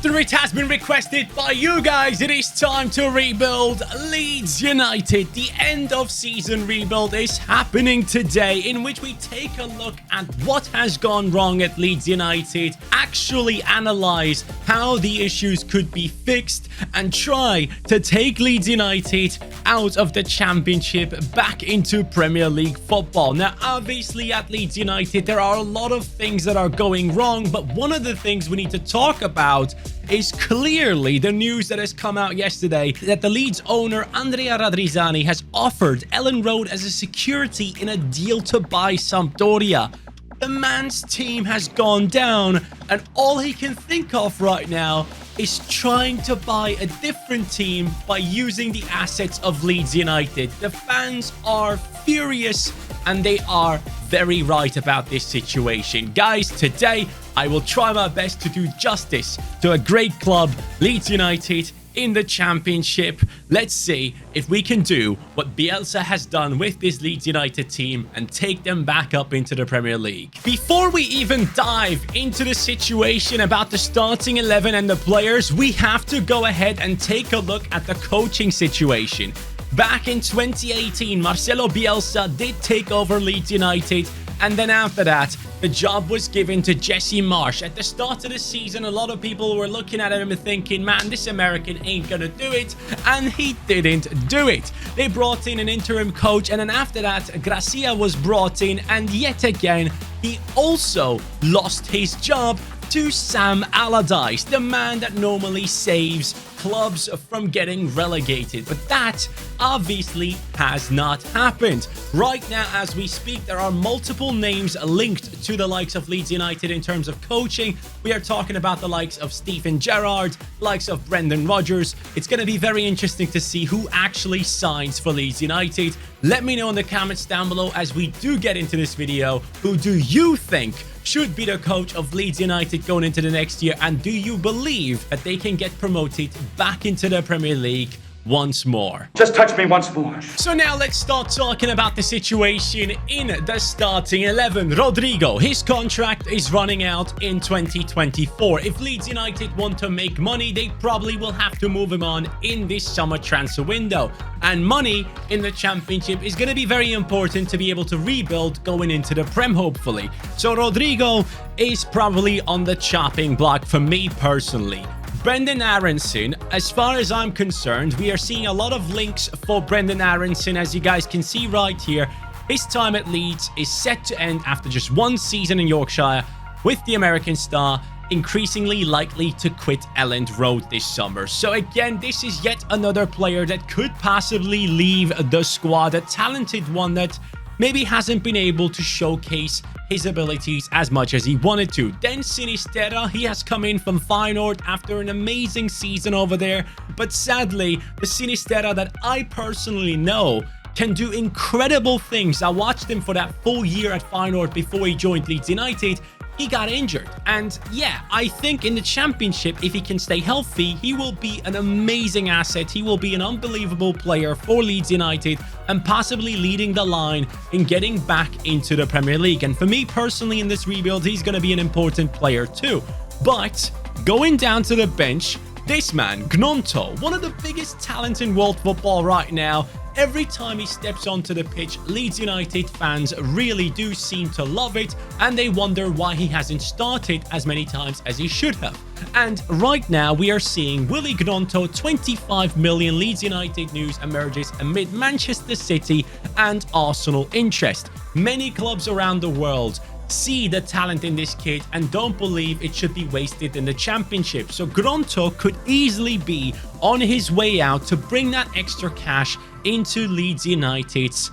After it has been requested by you guys, it is time to rebuild Leeds United. The end of season rebuild is happening today, in which we take a look at what has gone wrong at Leeds United, actually analyze how the issues could be fixed, and try to take Leeds United out of the Championship back into Premier League football. Now, obviously at Leeds United, there are a lot of things that are going wrong, but one of the things we need to talk about is clearly the news that has come out yesterday that the Leeds owner Andrea Radrizzani has offered Ellen Road as a security in a deal to buy Sampdoria. The man's team has gone down, and all he can think of right now is trying to buy a different team by using the assets of Leeds United. The fans are furious, and they are very right about this situation. Guys, today I will try my best to do justice to a great club, Leeds United, in the Championship. Let's see if we can do what Bielsa has done with this Leeds United team and take them back up into the Premier League. Before we even dive into the situation about the starting 11 and the players, we have to go ahead and take a look at the coaching situation. Back in 2018, Marcelo Bielsa did take over Leeds United, and then after that, the job was given to Jesse Marsch. At the start of the season, a lot of people were looking at him and thinking, man, this American ain't gonna do it, and he didn't do it. They brought in an interim coach, and then after that, Gracia was brought in, and yet again, he also lost his job to Sam Allardyce, the man that normally saves clubs from getting relegated. But that obviously has not happened. Right now, as we speak, there are multiple names linked to the likes of Leeds United in terms of coaching. We are talking about the likes of Steven Gerrard, likes of Brendan Rodgers. It's going to be very interesting to see who actually signs for Leeds United. Let me know in the comments down below as we do get into this video. Who do you think should be the coach of Leeds United going into the next year? And do you believe that they can get promoted back into the Premier League once more? Just touch me once more. So now let's start talking about the situation in the starting 11. Rodrigo, his contract is running out in 2024. If Leeds United want to make money, they probably will have to move him on in this summer transfer window. And money in the Championship is going to be very important to be able to rebuild going into the Prem, hopefully. So Rodrigo is probably on the chopping block for me personally. Brenden Aaronson, as far as I'm concerned, we are seeing a lot of links for Brenden Aaronson. As you guys can see right here, his time at Leeds is set to end after just one season in Yorkshire, with the American star increasingly likely to quit Elland Road this summer. So again, this is yet another player that could possibly leave the squad, a talented one that maybe hasn't been able to showcase his abilities as much as he wanted to. Then Sinisterra, he has come in from Feyenoord after an amazing season over there, but sadly, the Sinisterra that I personally know can do incredible things. I watched him for that full year at Feyenoord before he joined Leeds United. He got injured, and yeah, I think in the Championship, if he can stay healthy, he will be an amazing asset. He will be an unbelievable player for Leeds United and possibly leading the line in getting back into the Premier League. And for me personally, in this rebuild, he's going to be an important player too. But going down to the bench, this man, Gnonto, one of the biggest talents in world football right now. Every time he steps onto the pitch, Leeds United fans really do seem to love it, and they wonder why he hasn't started as many times as he should have. And right now, we are seeing Willy Gnonto, 25 million. Leeds United news emerges amid Manchester City and Arsenal interest. Many clubs around the world see the talent in this kid and don't believe it should be wasted in the Championship. So Gnonto could easily be on his way out to bring that extra cash into Leeds United's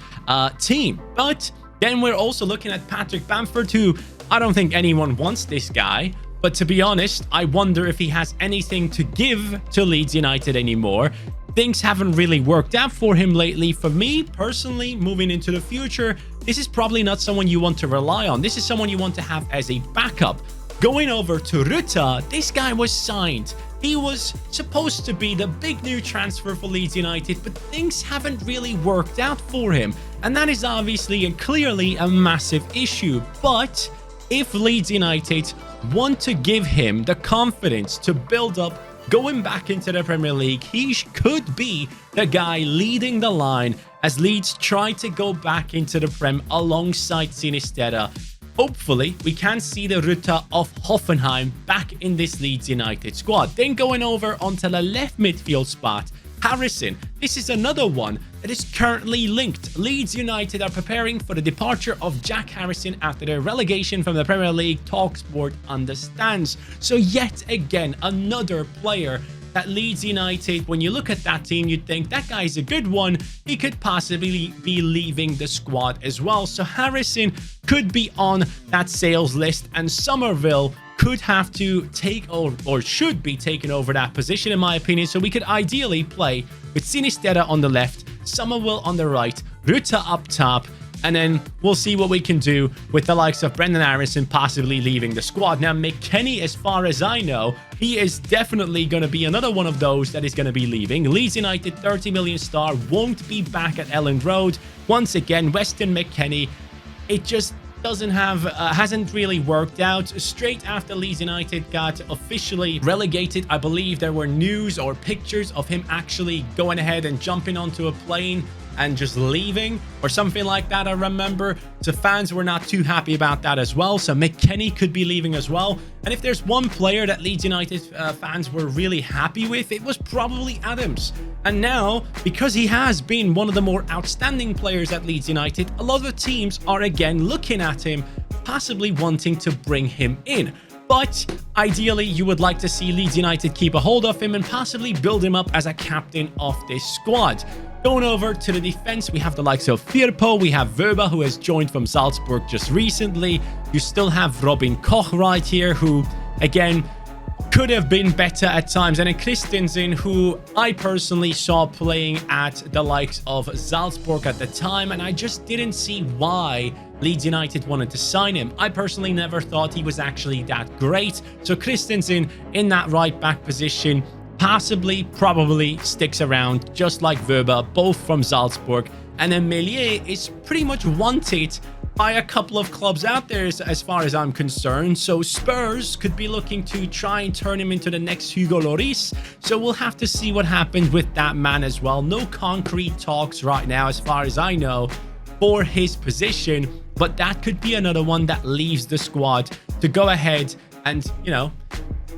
team. But then we're also looking at Patrick Bamford, who I don't think anyone wants this guy. But to be honest, I wonder if he has anything to give to Leeds United anymore. Things haven't really worked out for him lately. For me, personally, moving into the future, this is probably not someone you want to rely on. This is someone you want to have as a backup. Going over to Ruta, this guy was signed. He was supposed to be the big new transfer for Leeds United, but things haven't really worked out for him. And that is obviously and clearly a massive issue. But if Leeds United want to give him the confidence to build up going back into the Premier League. He could be the guy leading the line as Leeds try to go back into the Prem alongside Sinisterra. Hopefully, we can see the Ruta of Hoffenheim back in this Leeds United squad. Then going over onto the left midfield spot, Harrison. This is another one that is currently linked. Leeds United are preparing for the departure of Jack Harrison after their relegation from the Premier League, TalkSport understands. So yet again, another player that Leeds United, when you look at that team, you'd think that guy's a good one. He could possibly be leaving the squad as well. So Harrison could be on that sales list, and Somerville could have to take over, or should be taking over that position in my opinion. So we could ideally play with Sinisterra on the left, Somerville on the right, Ruta up top, and then we'll see what we can do with the likes of Brendan Harrison possibly leaving the squad. Now, McKennie, as far as I know, he is definitely going to be another one of those that is going to be leaving. Leeds United, 30 million star, won't be back at Elland Road. Once again, Weston McKennie, it just doesn't have hasn't really worked out. Straight after Leeds United got officially relegated, I believe there were news or pictures of him actually going ahead and jumping onto a plane and just leaving or something like that, I remember. So fans were not too happy about that as well. So McKennie could be leaving as well. And if there's one player that Leeds United fans were really happy with, it was probably Adams. And now, because he has been one of the more outstanding players at Leeds United, a lot of teams are again looking at him, possibly wanting to bring him in. But ideally, you would like to see Leeds United keep a hold of him and possibly build him up as a captain of this squad. Going over to the defense, we have the likes of Firpo, we have Wöber, who has joined from Salzburg just recently. You still have Robin Koch right here, who, again, could have been better at times. And then Christensen, who I personally saw playing at the likes of Salzburg at the time, and I just didn't see why Leeds United wanted to sign him. I personally never thought he was actually that great. So Christensen in that right back position possibly, probably sticks around, just like Wöber, both from Salzburg. And then Meslier is pretty much wanted by a couple of clubs out there as far as I'm concerned. So Spurs could be looking to try and turn him into the next Hugo Lloris. So we'll have to see what happens with that man as well. No concrete talks right now, as far as I know, for his position. But that could be another one that leaves the squad to go ahead and, you know,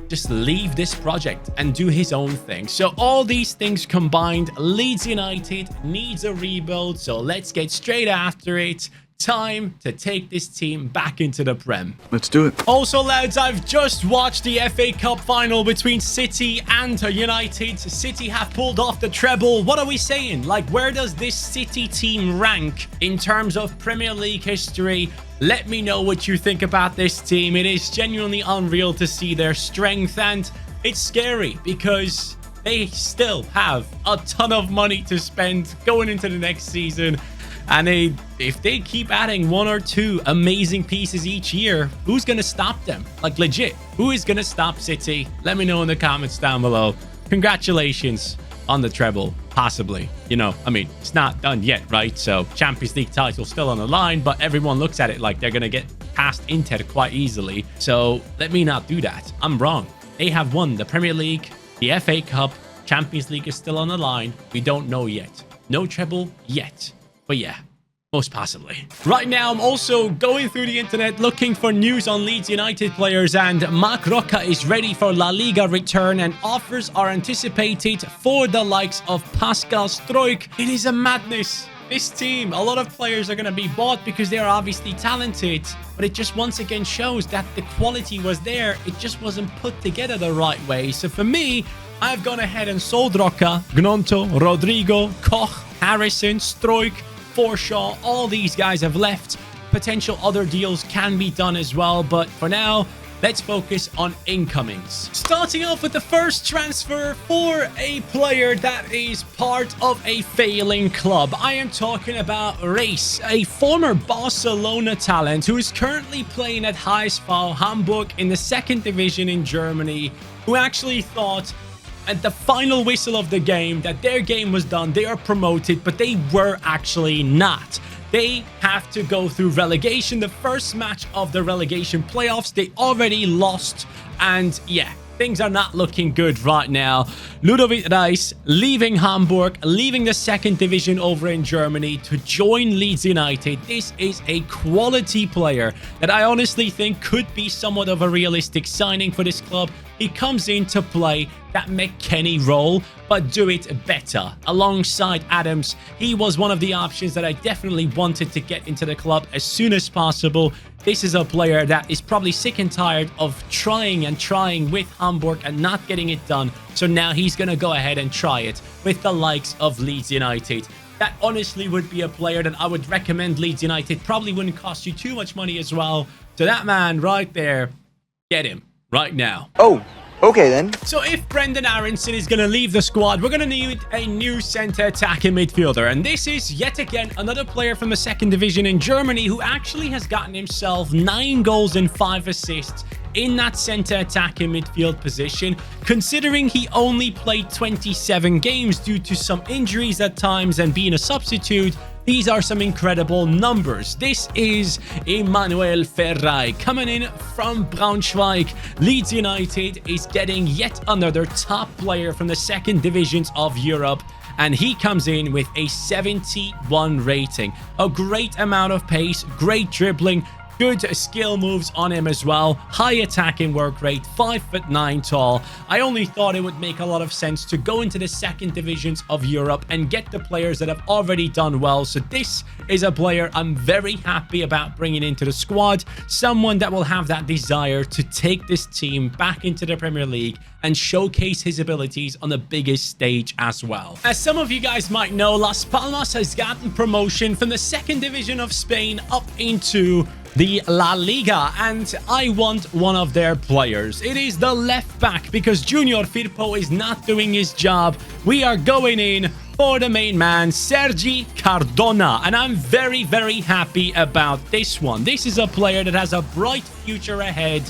just leave this project and do his own thing. So all these things combined, Leeds United needs a rebuild. So let's get straight after it. Time to take this team back into the Prem. Let's do it. Also, lads, I've just watched the FA Cup final between City and United. City have pulled off the treble. What are we saying? Like, where does this City team rank in terms of Premier League history? Let me know what you think about this team. It is genuinely unreal to see their strength, and it's scary because they still have a ton of money to spend going into the next season. And if they keep adding one or two amazing pieces each year, who's going to stop them? Like, legit, who is going to stop City? Let me know in the comments down below. Congratulations on the treble, possibly. You know, I mean, it's not done yet, right? So Champions League title still on the line, but everyone looks at it like they're going to get past Inter quite easily. So let me not do that. I'm wrong. They have won the Premier League, the FA Cup, Champions League is still on the line. We don't know yet. No treble yet. But yeah, most possibly. Right now, I'm also going through the internet looking for news on Leeds United players, and Marc Roca is ready for La Liga return, and offers are anticipated for the likes of Pascal Struijk. It is a madness. This team, a lot of players are going to be bought because they are obviously talented, but it just once again shows that the quality was there. It just wasn't put together the right way. So for me, I've gone ahead and sold Roca, Gnonto, Rodrigo, Koch, Harrison, Struijk, Forshaw. All these guys have left. Potential other deals can be done as well, but for now, let's focus on incomings. Starting off with the first transfer for a player that is part of a failing club. I am talking about Reis, a former Barcelona talent who is currently playing at HSV Hamburg in the 2nd division in Germany, who actually thought at the final whistle of the game that their game was done, they are promoted, but they were actually not. they have to go through relegation. The first match of the relegation playoffs, they already lost. And yeah, things are not looking good right now. Ludovic Reis leaving Hamburg, leaving the second division over in Germany to join Leeds United. This is a quality player that I honestly think could be somewhat of a realistic signing for this club. He comes in to play that McKennie role, but do it better. Alongside Adams, he was one of the options that I definitely wanted to get into the club as soon as possible. This is a player that is probably sick and tired of trying with Hamburg and not getting it done. So now he's going to go ahead and try it with the likes of Leeds United. That honestly would be a player that I would recommend Leeds United. Probably wouldn't cost you too much money as well. So that man right there, get him right now. Oh, okay then. So if Brendan Aronson is going to leave the squad, we're going to need a new center attacking midfielder. And this is yet again another player from the second division in Germany who actually has gotten himself 9 goals and 5 assists in that center attacking midfield position, considering he only played 27 games due to some injuries at times and being a substitute. These are some incredible numbers. This is Emanuel Ferrari coming in from Braunschweig. Leeds United is getting yet another top player from the second divisions of Europe. And he comes in with a 71 rating. A great amount of pace, great dribbling, good skill moves on him as well. High attacking work rate, 5'9" tall. I only thought it would make a lot of sense to go into the second divisions of Europe and get the players that have already done well. So this is a player I'm very happy about bringing into the squad. Someone that will have that desire to take this team back into the Premier League and showcase his abilities on the biggest stage as well. As some of you guys might know, Las Palmas has gotten promotion from the second division of Spain up into the La Liga, and I want one of their players. It is the left back, because Junior Firpo is not doing his job. We are going in for the main man, Sergi Cardona, and I'm very, very happy about this one. This is a player that has a bright future ahead,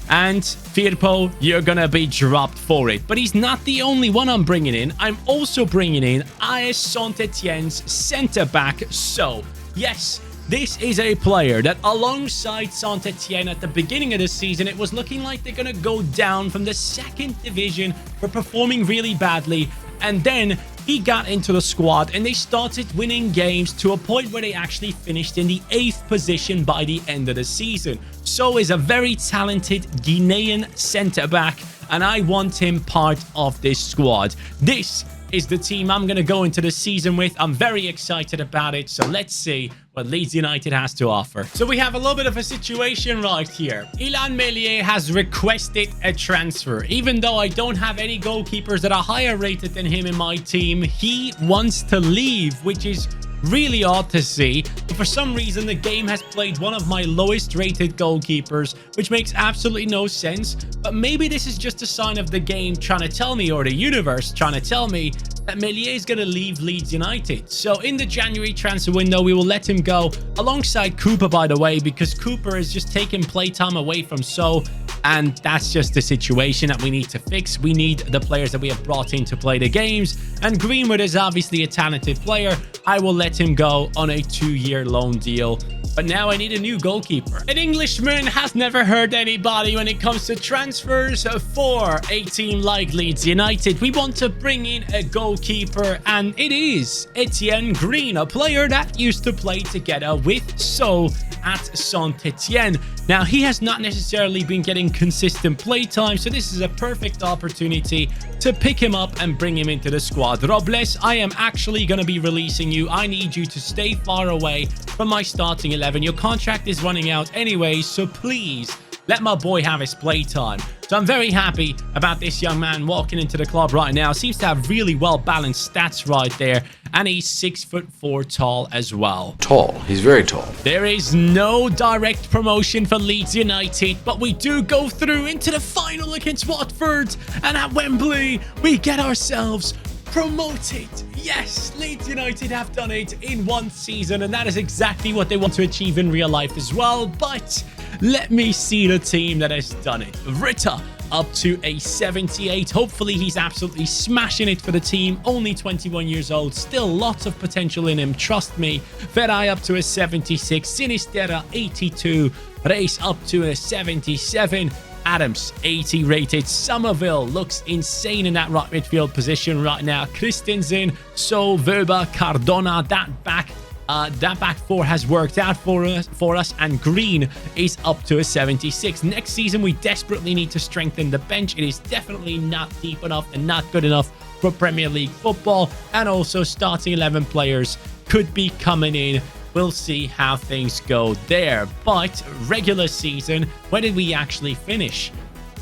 and Firpo, you're gonna be dropped for it. But he's not the only one I'm bringing in. I'm also bringing in AS Saint-Etienne's centre-back. So, yes, this is a player that alongside Saint-Etienne at the beginning of the season, it was looking like they're going to go down from the second division for performing really badly. And then he got into the squad and they started winning games to a point where they actually finished in the 8th position by the end of the season. So is a very talented Guinean centre-back, and I want him part of this squad. This is the team I'm going to go into the season with. I'm very excited about it. So let's see what Leeds United has to offer. So we have a little bit of a situation right here. Illan Meslier has requested a transfer. Even though I don't have any goalkeepers that are higher rated than him in my team, he wants to leave, which is really odd to see. But for some reason, the game has played one of my lowest rated goalkeepers, which makes absolutely no sense. But maybe this is just a sign of the game trying to tell me, or the universe trying to tell me, that Meslier is going to leave Leeds United. So in the January transfer window, we will let him go alongside Cooper, by the way, because Cooper is just taking playtime away from So. And that's just the situation that we need to fix. We need the players that we have brought in to play the games. And Greenwood is obviously a talented player. I will let him go on a 2-year loan deal. But now I need a new goalkeeper. An Englishman has never hurt anybody when it comes to transfers for a team like Leeds United. We want to bring in a goalkeeper, and it is Etienne Green, a player that used to play together with So at Saint-Etienne. Now, he has not necessarily been getting consistent play time, so this is a perfect opportunity to pick him up and bring him into the squad. Robles, I am actually going to be releasing you. I need you to stay far away from my starting 11. Your contract is running out anyway, so please let my boy have his play time. So I'm very happy about this young man walking into the club right now. Seems to have really well-balanced stats right there. And he's 6'4" tall as well. Tall. He's very tall. There is no direct promotion for Leeds United, but we do go through into the final against Watford. And at Wembley, we get ourselves promoted. Yes, Leeds United have done it in one season, and that is exactly what they want to achieve in real life as well. But let me see the team that has done it. Ritter, up to a 78. Hopefully, he's absolutely smashing it for the team. Only 21 years old. Still lots of potential in him. Trust me. Ferai up to a 76. Sinisterra, 82. Reis up to a 77. Adams, 80 rated. Somerville looks insane in that right midfield position right now. Christensen, So, Weber, Cardona, that back four has worked out for us, and Green is up to a 76. Next season, we desperately need to strengthen the bench. It is definitely not deep enough and not good enough for Premier League football, and also starting 11 players could be coming in. We'll see how things go there. But regular season, where did we actually finish?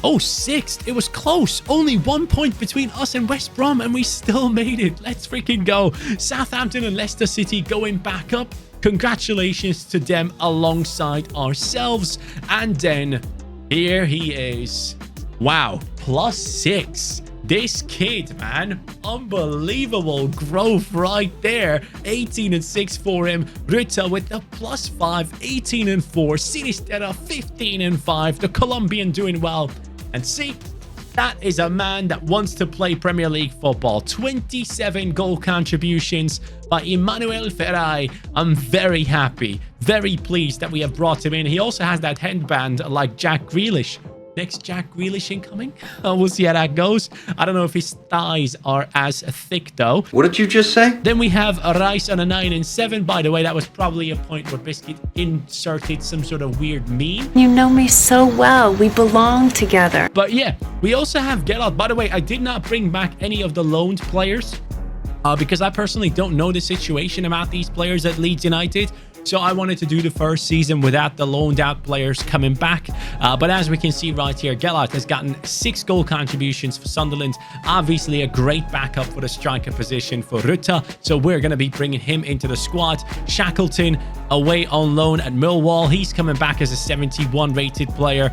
Oh, 6th. It was close. Only 1 point between us and West Brom, and we still made it. Let's freaking go. Southampton and Leicester City going back up. Congratulations to them alongside ourselves. And then here he is. Wow, +6. This kid, man, unbelievable growth right there. 18 and 6 for him. Ruta with the +5, 18 and 4. Sinisterra, 15 and 5. The Colombian doing well. And see, that is a man that wants to play Premier League football. 27 goal contributions by Emmanuel Ferai. I'm very happy, very pleased that we have brought him in. He also has that headband like Jack Grealish. Next Jack Grealish incoming. We'll see how that goes. I don't know if his thighs are as thick though. What did you just say? Then we have a Rice on a 9 and 7. By the way, that was probably a point where Biscuit inserted some sort of weird meme. You know me so well. We belong together. But yeah, we also have Gerrard. By the way, I did not bring back any of the loaned players because I personally don't know the situation about these players at Leeds United. So I wanted to do the first season without the loaned out players coming back. But as we can see right here, Gellert has gotten 6 goal contributions for Sunderland. Obviously a great backup for the striker position for Ruta. So we're going to be bringing him into the squad. Shackleton away on loan at Millwall. He's coming back as a 71 rated player.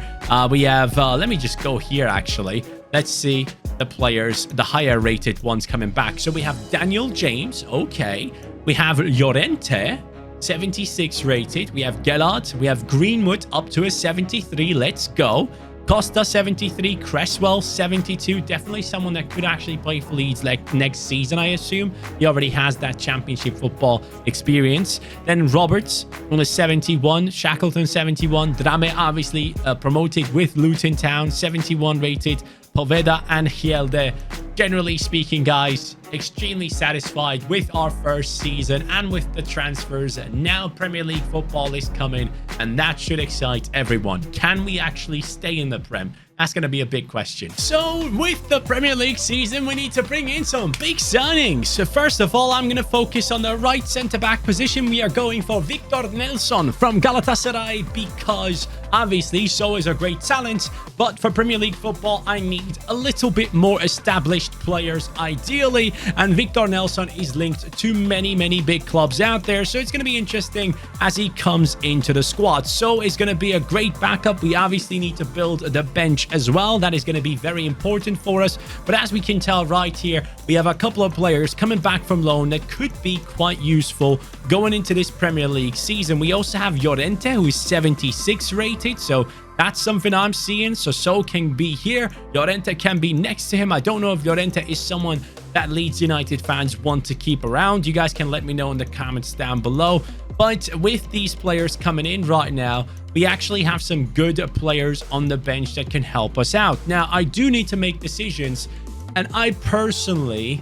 We have, let me just go here actually. Let's see the players, the higher rated ones coming back. So we have Daniel James. Okay. We have Llorente. 76 rated. We have Gellert. We have Greenwood up to a 73. Let's go. Costa 73. Cresswell 72. Definitely someone that could actually play for Leeds like next season, I assume. He already has that championship football experience. Then Roberts on a 71. Shackleton 71. Drame obviously promoted with Luton Town. 71 rated. Poveda and Hielde. Generally speaking, guys, extremely satisfied with our first season and with the transfers. Now Premier League football is coming, and that should excite everyone. Can we actually stay in the Prem? That's going to be a big question. So with the Premier League season, we need to bring in some big signings. So first of all, I'm going to focus on the right centre-back position. We are going for Victor Nelson from Galatasaray because obviously So is a great talent. But for Premier League football, I need a little bit more established players ideally. And Victor Nelson is linked to many, many big clubs out there. So it's going to be interesting as he comes into the squad. So is going to be a great backup. We obviously need to build the bench as well. That is going to be very important for us. But as we can tell right here, we have a couple of players coming back from loan that could be quite useful going into this Premier League season. We also have Llorente, who is 76 rated. So that's something I'm seeing. So can be here. Llorente can be next to him. I don't know if Llorente is someone that Leeds United fans want to keep around. You guys can let me know in the comments down below. But with these players coming in right now, we actually have some good players on the bench that can help us out. Now, I do need to make decisions. And I personally...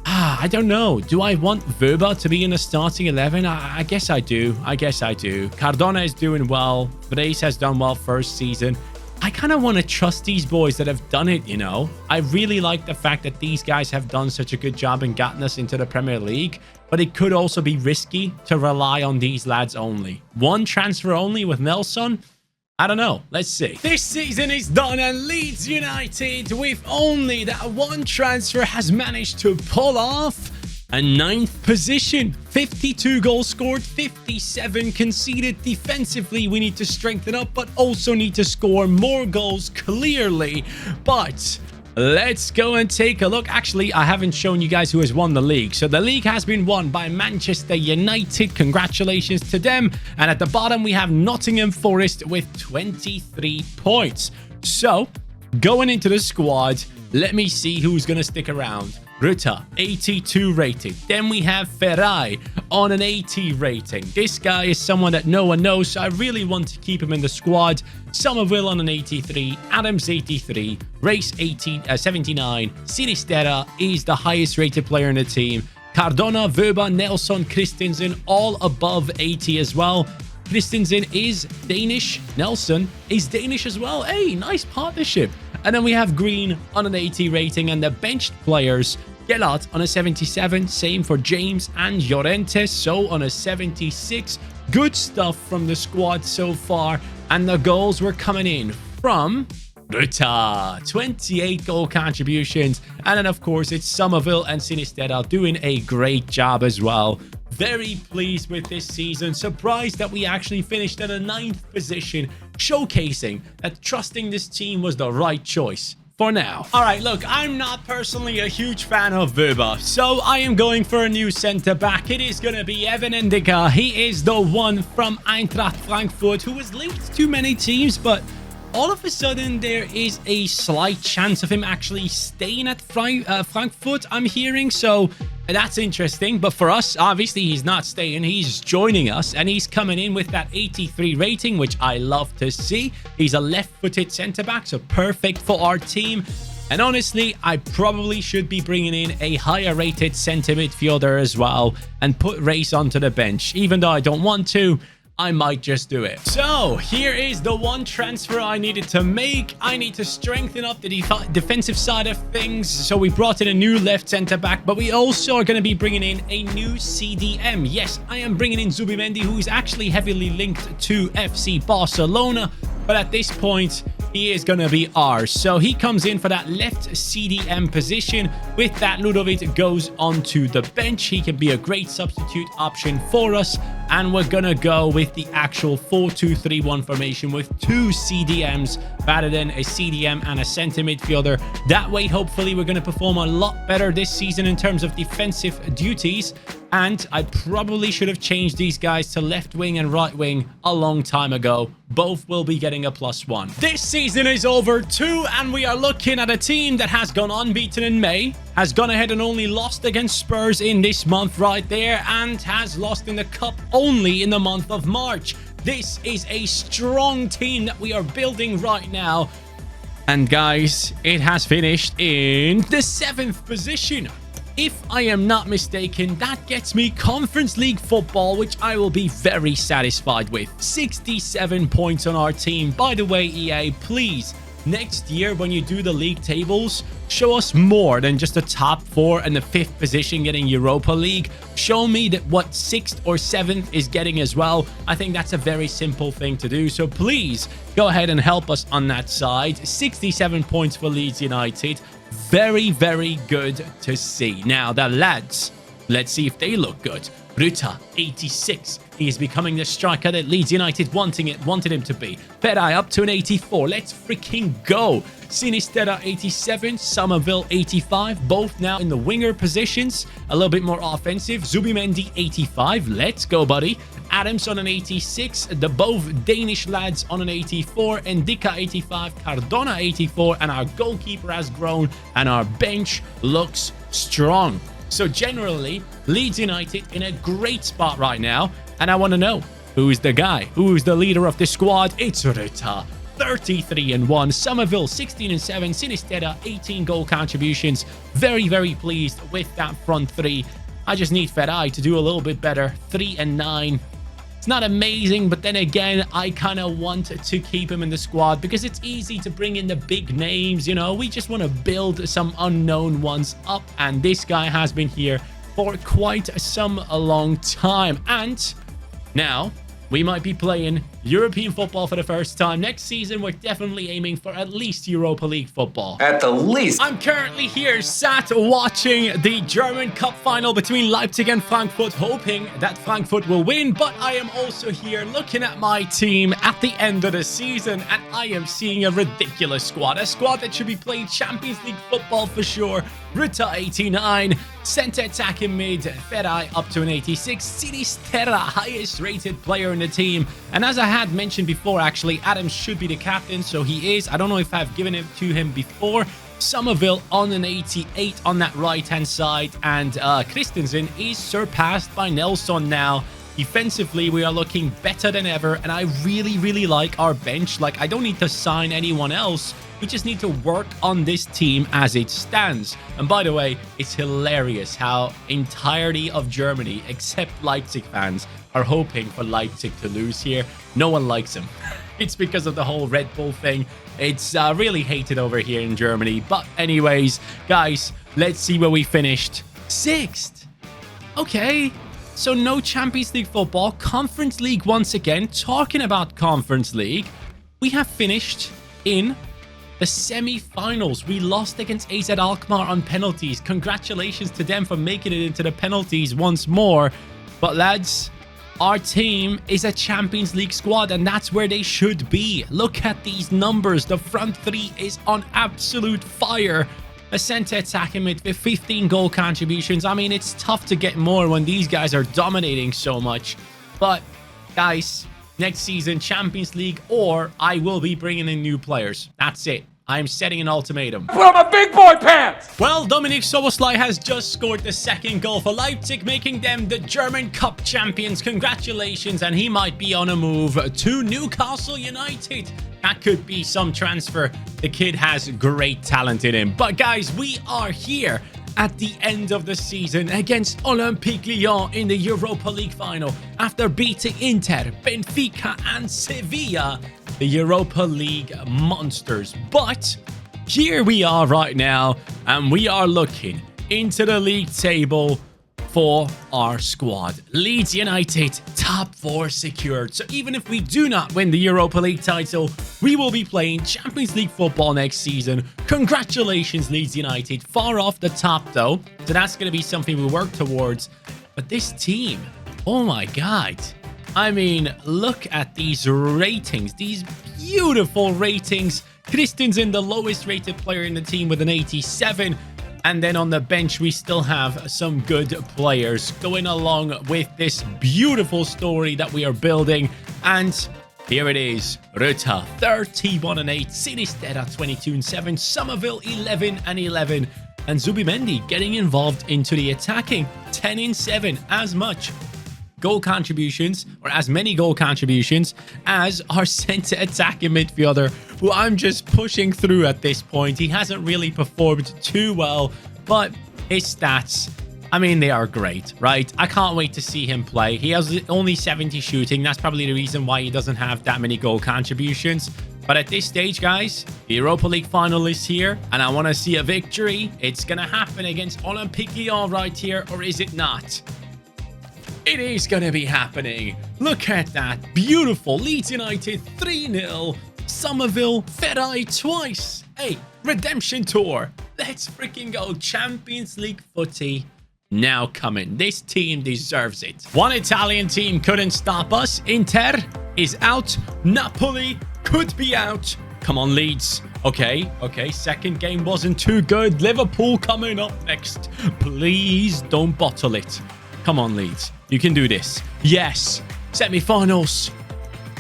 I don't know. Do I want Weber to be in the starting 11? I guess I do. I guess I do. Cardona is doing well. Reis has done well first season. I kind of want to trust these boys that have done it, you know. I really like the fact that these guys have done such a good job and gotten us into the Premier League. But it could also be risky to rely on these lads only. One transfer only with Nelson? I don't know. Let's see. This season is done and Leeds United, with only that one transfer, has managed to pull off a 9th position. 52 goals scored, 57 conceded. Defensively, we need to strengthen up, but also need to score more goals clearly. But let's go and take a look. Actually, I haven't shown you guys who has won the league. So the league has been won by Manchester United. Congratulations to them. And at the bottom, we have Nottingham Forest with 23 points. So Going into the squad, let me see who's going to stick around. Ruta, 82 rated. Then we have Ferai on an 80 rating. This guy is someone that no one knows, so I really want to keep him in the squad. Somerville on an 83, Adams 83, Race 79, Sinisterra is the highest rated player in the team. Cardona, Verba, Nelson, Christensen, all above 80 as well. Christensen is Danish. Nelson is Danish as well. Hey, nice partnership. And then we have Green on an 80 rating, and the benched players, Gellert on a 77, same for James and Llorente, so on a 76. Good stuff from the squad so far, and the goals were coming in from Ruta, 28 goal contributions, and then of course it's Somerville and Sinisterra doing a great job as well. Very pleased with this season. Surprised that we actually finished at a 9th position, showcasing that trusting this team was the right choice for now. All right, look, I'm not personally a huge fan of Verba, so I am going for a new centre back. It is going to be Evan Ndicka. He is the one from Eintracht Frankfurt who was linked to many teams, but all of a sudden there is a slight chance of him actually staying at Frankfurt, I'm hearing, so that's interesting. But for us, obviously he's not staying, he's joining us, and he's coming in with that 83 rating, which I love to see. He's a left-footed centre-back, so perfect for our team. And honestly, I probably should be bringing in a higher rated centre midfielder as well and put Race onto the bench. Even though I don't want to, I might just do it. So here is the one transfer I needed to make. I need to strengthen up the defensive side of things. So we brought in a new left center back, but we also are going to be bringing in a new CDM. Yes, I am bringing in Zubimendi, who is actually heavily linked to FC Barcelona, but at this point he is going to be ours. So he comes in for that left CDM position. With that, Ludovic goes onto the bench. He can be a great substitute option for us. And we're going to go with the actual 4-2-3-1 formation with 2 CDMs rather than a CDM and a center midfielder. That way, hopefully, we're going to perform a lot better this season in terms of defensive duties. And I probably should have changed these guys to left wing and right wing a long time ago. Both will be getting a +1. This season is over too, and we are looking at a team that has gone unbeaten in May, has gone ahead and only lost against Spurs in this month right there, and has lost in the cup only in the month of March. This is a strong team that we are building right now. And guys, it has finished in the 7th position. If I am not mistaken, that gets me Conference League football, which I will be very satisfied with. 67 points on our team. By the way, EA, please, next year when you do the league tables, show us more than just the top 4 and the 5th position getting Europa League. Show me that what 6th or 7th is getting as well. I think that's a very simple thing to do. So please go ahead and help us on that side. 67 points for Leeds United. Very, very good to see. Now, the lads, let's see if they look good. Ruta, 86. He is becoming the striker that Leeds United wanted him to be. Ferai up to an 84. Let's freaking go. Sinisterra, 87. Somerville, 85. Both now in the winger positions. A little bit more offensive. Zubimendi, 85. Let's go, buddy. Adams on an 86. The both Danish lads on an 84. Ndicka, 85. Cardona, 84. And our goalkeeper has grown. And our bench looks strong. So generally, Leeds United in a great spot right now. And I want to know, who's the guy? Who's the leader of the squad? It's Ruta, 33-1. Somerville, 16-7. Sinisterra, 18 goal contributions. Very, very pleased with that front three. I just need Ferai to do a little bit better. 3-9. It's not amazing, but then again, I kind of want to keep him in the squad because it's easy to bring in the big names, you know. We just want to build some unknown ones up, and this guy has been here for quite a long time. And now we might be playing European football for the first time. Next season, we're definitely aiming for at least Europa League football. At the least. I'm currently here sat watching the German Cup final between Leipzig and Frankfurt, hoping that Frankfurt will win. But I am also here looking at my team at the end of the season, and I am seeing a ridiculous squad. A squad that should be playing Champions League football for sure. Ruta, 89. Centre attacking mid. Ferai up to an 86. Sinisterra, highest rated player in the team. And as I had mentioned before, actually, Adam should be the captain, so he is. I don't know if I've given it to him before. Somerville on an 88 on that right-hand side, and Christensen is surpassed by Nelson now. Defensively, we are looking better than ever, and I really, really like our bench. Like, I don't need to sign anyone else. We just need to work on this team as it stands. And by the way, it's hilarious how entirety of Germany, except Leipzig fans, are hoping for Leipzig to lose here. No one likes them. It's because of the whole Red Bull thing. It's really hated over here in Germany. But anyways, guys, let's see where we finished. 6th. Okay. So no Champions League football. Conference League once again. Talking about Conference League, we have finished in the semi-finals. We lost against AZ Alkmaar on penalties. Congratulations to them for making it into the penalties once more. But lads, our team is a Champions League squad, and that's where they should be. Look at these numbers. The front three is on absolute fire. A center attacking mid with 15 goal contributions. I mean, it's tough to get more when these guys are dominating so much. But, guys, next season, Champions League, or I will be bringing in new players. That's it. I'm setting an ultimatum. Put on my big boy pants! Well, Dominik Szoboszlai has just scored the second goal for Leipzig, making them the German Cup champions. Congratulations, and he might be on a move to Newcastle United. That could be some transfer. The kid has great talent in him. But guys, we are here at the end of the season against Olympique Lyon in the Europa League final after beating Inter, Benfica and Sevilla, the Europa League monsters. But here we are right now, and we are looking into the league table for our squad. Leeds United, top 4 secured. So even if we do not win the Europa League title, we will be playing Champions League football next season. Congratulations, Leeds United. Far off the top, though. So that's going to be something we work towards. But this team, oh my God. I mean, look at these ratings. These beautiful ratings. Christensen, the lowest rated player in the team with an 87. And then on the bench, we still have some good players going along with this beautiful story that we are building. And here it is. Ruta, 31 and 8. Sinisterra, 22 and 7. Somerville, 11 and 11. And Zubimendi getting involved into the attacking. 10 and 7. As much goal contributions, or as many goal contributions as our center attacking midfielder, who I'm just pushing through at this point. He hasn't really performed too well, but his stats, I mean, they are great, right? I can't wait to see him play. He has only 70 shooting. That's probably the reason why he doesn't have that many goal contributions. But at this stage, guys, the Europa League final is here, and I want to see a victory. It's going to happen against Olympique Lyon right here, or is it not? It is going to be happening. Look at that. Beautiful. Leeds United 3-0. Somerville, Ferrari twice. Hey, redemption tour. Let's freaking go. Champions League footy now coming. This team deserves it. One Italian team couldn't stop us. Inter is out. Napoli could be out. Come on, Leeds. Okay. Second game wasn't too good. Liverpool coming up next. Please don't bottle it. Come on, Leeds. You can do this. Yes. Semi-finals.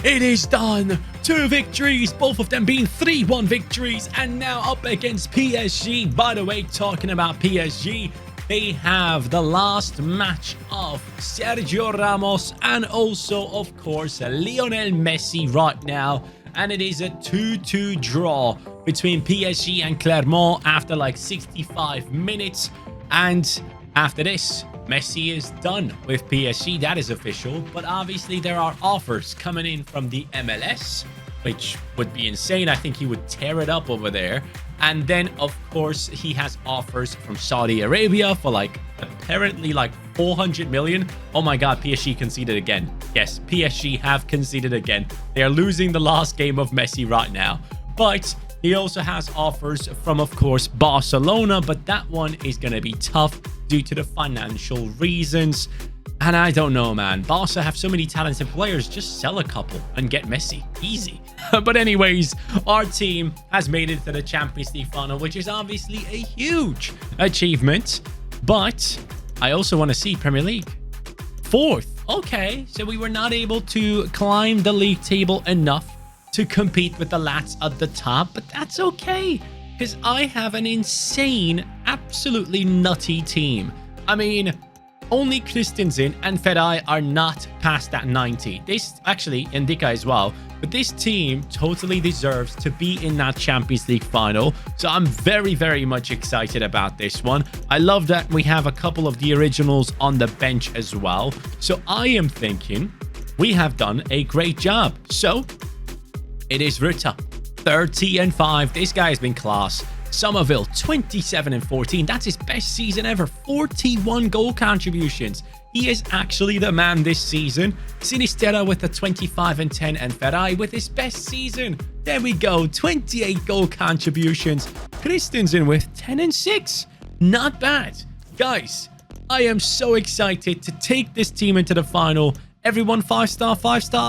It is done. 2 victories, both of them being 3-1 victories, and now up against PSG. By the way, talking about PSG, they have the last match of Sergio Ramos and also, of course, Lionel Messi right now. And it is a 2-2 draw between PSG and Clermont after like 65 minutes. And after this, Messi is done with PSG. That is official. But obviously, there are offers coming in from the MLS, which would be insane. I think he would tear it up over there. And then, of course, he has offers from Saudi Arabia for like apparently like 400 million. Oh my God, PSG conceded again. Yes, PSG have conceded again. They are losing the last game of Messi right now. But he also has offers from, of course, Barcelona. But that one is going to be tough due to the financial reasons. And I don't know, man. Barca have so many talented players. Just sell a couple and get Messi. Easy. But anyways, our team has made it to the Champions League final, which is obviously a huge achievement. But I also want to see Premier League. 4th. Okay, so we were not able to climb the league table enough to compete with the lads at the top, but that's okay, because I have an insane, absolutely nutty team. I mean, only Christensen and Ferai are not past that 90. This, actually, Indika as well. But this team totally deserves to be in that Champions League final. So I'm very, very much excited about this one. I love that we have a couple of the originals on the bench as well. So I am thinking we have done a great job. So it is Ruta, 30-5. This guy has been class. Somerville, 27-14. That's his best season ever. 41 goal contributions. He is actually the man this season. Sinisterra with a 25-10 and Ferai with his best season. There we go. 28 goal contributions. Christensen with 10-6. Not bad. Guys, I am so excited to take this team into the final. Everyone 5-star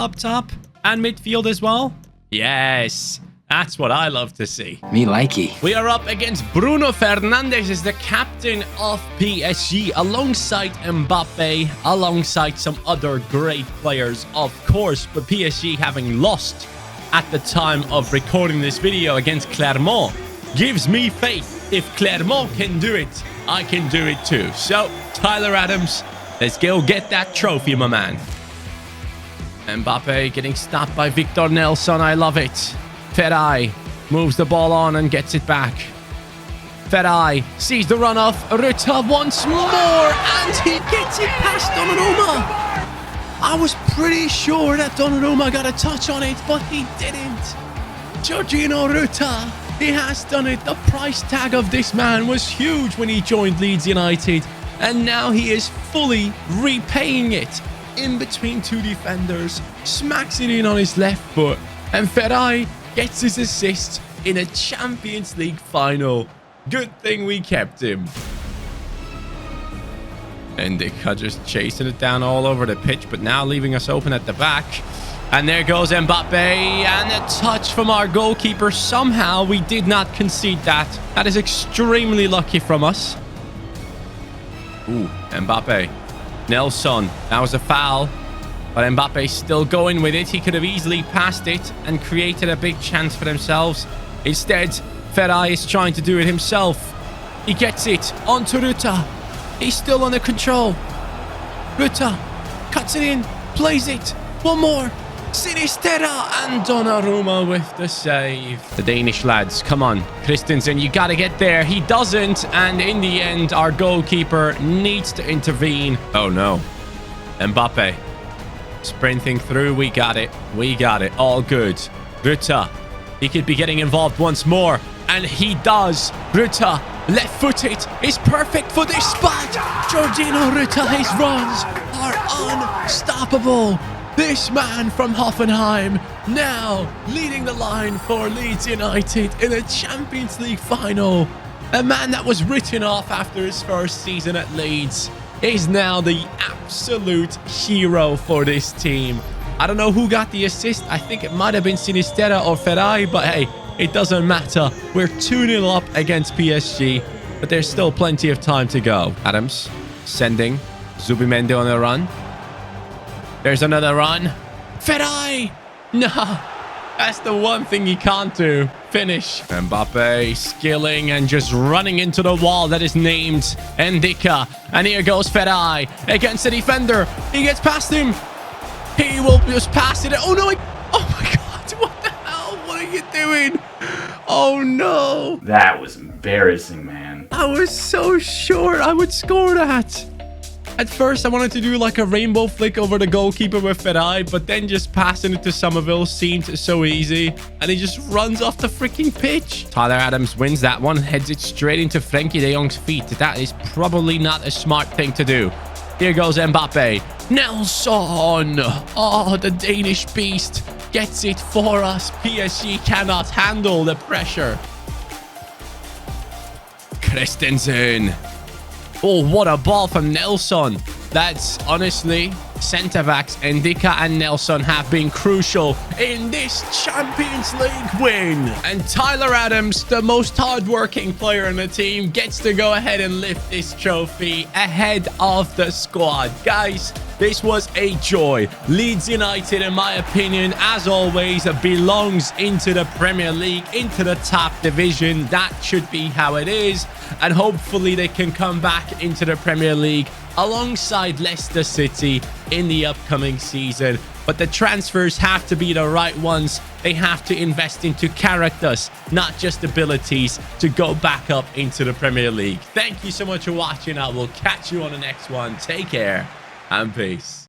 up top. And midfield as well. Yes. That's what I love to see. Me likey. We are up against Bruno Fernandes as the captain of PSG, alongside Mbappe, alongside some other great players, of course. But PSG, having lost at the time of recording this video against Clermont, gives me faith. If Clermont can do it, I can do it too. So, Tyler Adams, let's go get that trophy, my man. Mbappe getting stopped by Victor Nelson. I love it. Ferai moves the ball on and gets it back. Ferai sees the runoff. Ruta once more, and he gets it past Donnarumma. I was pretty sure that Donnarumma got a touch on it, but he didn't. Georginio Ruta, he has done it. The price tag of this man was huge when he joined Leeds United, and now he is fully repaying it. In between two defenders, smacks it in on his left foot, and Ferai gets his assist in a Champions League final. Good thing we kept him. And Indika just chasing it down all over the pitch, but now leaving us open at the back. And there goes Mbappe, and a touch from our goalkeeper. Somehow we did not concede that. That is extremely lucky from us. Ooh, Mbappe. Nelson, that was a foul. But Mbappe's still going with it. He could have easily passed it and created a big chance for themselves. Instead, Ferai is trying to do it himself. He gets it onto Ruta. He's still under control. Ruta cuts it in, plays it. One more. Sinisterra and Donnarumma with the save. The Danish lads, come on. Christensen, you got to get there. He doesn't. And in the end, our goalkeeper needs to intervene. Oh, no. Mbappe. Sprinting through, we got it. We got it. All good. Ruta, he could be getting involved once more. And he does. Ruta, left-footed, is perfect for this spot. Georginio Ruta, his runs are unstoppable. This man from Hoffenheim now leading the line for Leeds United in a Champions League final. A man that was written off after his first season at Leeds is now the absolute hero for this team. I don't know who got the assist. I think it might have been Sinisterra or Ferai, but hey, it doesn't matter. We're 2-0 up against PSG, but there's still plenty of time to go. Adams sending Zubimendi on a run. There's another run. Ferai! No, that's the one thing he can't do. Finish. Mbappe skilling and just running into the wall that is named Indika. And here goes Ferai against the defender. He gets past him. He will just pass it. Oh, no. Oh, my God. What the hell? What are you doing? Oh, no. That was embarrassing, man. I was so sure I would score that. At first, I wanted to do like a rainbow flick over the goalkeeper with Ferai, but then just passing it to Somerville seemed so easy. And he just runs off the freaking pitch. Tyler Adams wins that one, heads it straight into Frenkie de Jong's feet. That is probably not a smart thing to do. Here goes Mbappe. Nelson! Oh, the Danish beast gets it for us. PSG cannot handle the pressure. Christensen. Oh, what a ball from Nelson. That's honestly, centre-backs Ndicka and Nelson have been crucial in this Champions League win. And Tyler Adams, the most hard-working player in the team, gets to go ahead and lift this trophy ahead of the squad. Guys, this was a joy. Leeds United, in my opinion, as always, belongs into the Premier League, into the top division. That should be how it is. And hopefully they can come back into the Premier League alongside Leicester City in the upcoming season. But the transfers have to be the right ones. They have to invest into characters, not just abilities, to go back up into the Premier League. Thank you so much for watching. I will catch you on the next one. Take care and peace.